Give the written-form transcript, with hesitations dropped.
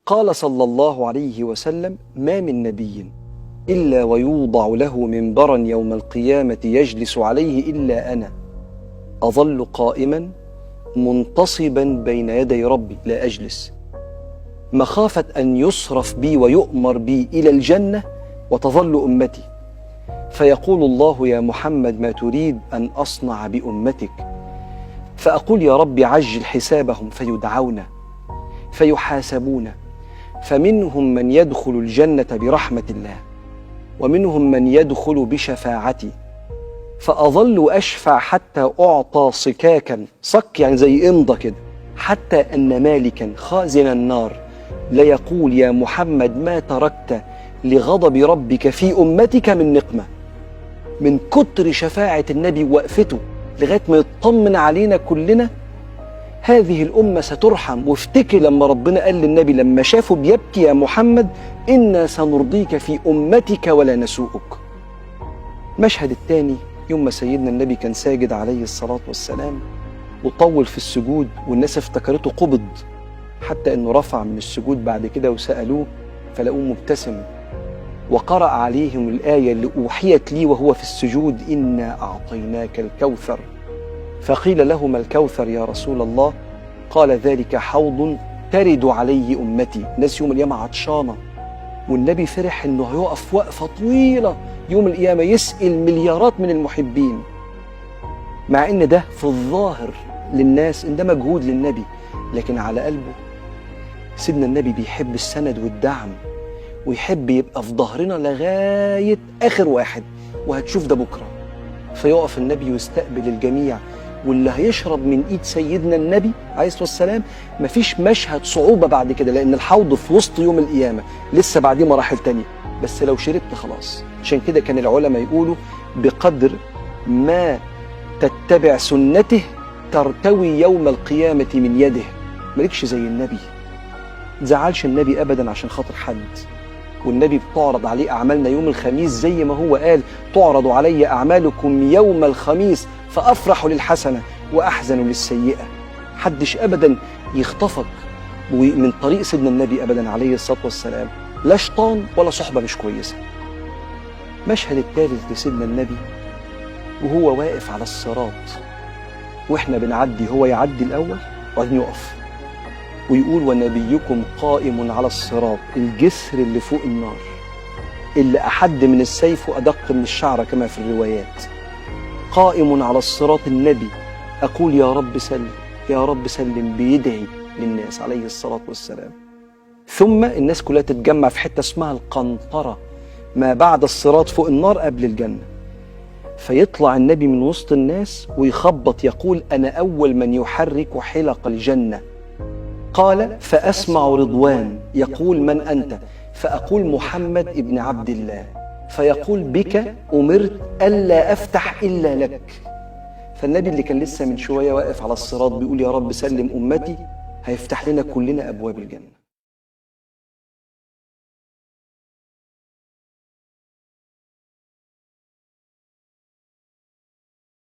قال صلى الله عليه وسلم: ما من نبي إلا ويوضع له منبرا يوم القيامة يجلس عليه إلا أنا أظل قائما منتصبا بين يدي ربي لا أجلس، مخافة أن يصرف بي ويؤمر بي إلى الجنة وتظل أمتي، فيقول الله: يا محمد ما تريد أن أصنع بأمتك؟ فأقول: يا رب عجل حسابهم، فيدعون فيحاسبون، فمنهم من يدخل الجنة برحمة الله، ومنهم من يدخل بشفاعتي، فأظل أشفع حتى أعطى صكاكا، صك يعني زي إمضة كده، حتى أن مالكا خازن النار ليقول: يا محمد ما تركت لغضب ربك في أمتك من نقمة. من كتر شفاعة النبي ووقفته لغاية ما يطمن علينا كلنا هذه الأمة سترحم. وافتكر لما ربنا قال للنبي لما شافه بيبكي: يا محمد إنا سنرضيك في أمتك ولا نسوءك. المشهد الثاني يوم ما سيدنا النبي كان ساجد عليه الصلاة والسلام وطول في السجود، والناس افتكرته قبض، حتى أنه رفع من السجود بعد كده وسألوه فلقوه مبتسم، وقرأ عليهم الآية اللي أوحيت لي وهو في السجود: إنا أعطيناك الكوثر. فقيل له: ما الكوثر يا رسول الله؟ قال: ذلك حوض ترد عليه أمتي. ناس يوم القيامة عطشانة، والنبي فرح أنه هيقف وقفة طويلة يوم القيامة يسأل مليارات من المحبين، مع أن ده في الظاهر للناس إن ده مجهود للنبي، لكن على قلبه سيدنا النبي بيحب السند والدعم، ويحب يبقى في ظهرنا لغاية آخر واحد، وهتشوف ده بكرة. فيقف النبي ويستقبل الجميع، واللي هيشرب من ايد سيدنا النبي عليه الصلاة والسلام مفيش مشهد صعوبة بعد كده، لأن الحوض في وسط يوم القيامة، لسه بعديه مراحل تانية، بس لو شربت خلاص. عشان كده كان العلماء يقولوا: بقدر ما تتبع سنته ترتوي يوم القيامة من يده. مالكش زي النبي، تزعلش النبي أبدا عشان خاطر حد، والنبي بتعرض عليه أعمالنا يوم الخميس زي ما هو قال: تعرض علي أعمالكم يوم الخميس فأفرح للحسنة وأحزن للسيئة. حدش أبدا يخطفك من طريق سيدنا النبي أبدا عليه الصلاة والسلام، لا شيطان ولا صحبة مش كويسة. مشهد الثالث لسيدنا النبي وهو واقف على الصراط، وإحنا بنعدي، هو يعدي الأول وبعدين يقف ويقول: ونبيكم قائم على الصراط، الجسر اللي فوق النار اللي أحد من السيف وأدق من الشعر كما في الروايات، قائم على الصراط النبي، أقول: يا رب سلم يا رب سلم، بيدعي للناس عليه الصلاة والسلام. ثم الناس كلها تتجمع في حتة اسمها القنطرة، ما بعد الصراط فوق النار قبل الجنة، فيطلع النبي من وسط الناس ويخبط يقول: أنا أول من يحرك حلق الجنة. قال: فأسمع رضوان يقول: من أنت؟ فأقول: محمد ابن عبد الله. فيقول: بك أمرت ألا أفتح إلا لك. فالنبي اللي كان لسه من شوية واقف على الصراط بيقول: يا رب سلم أمتي، هيفتح لنا كلنا أبواب الجنة.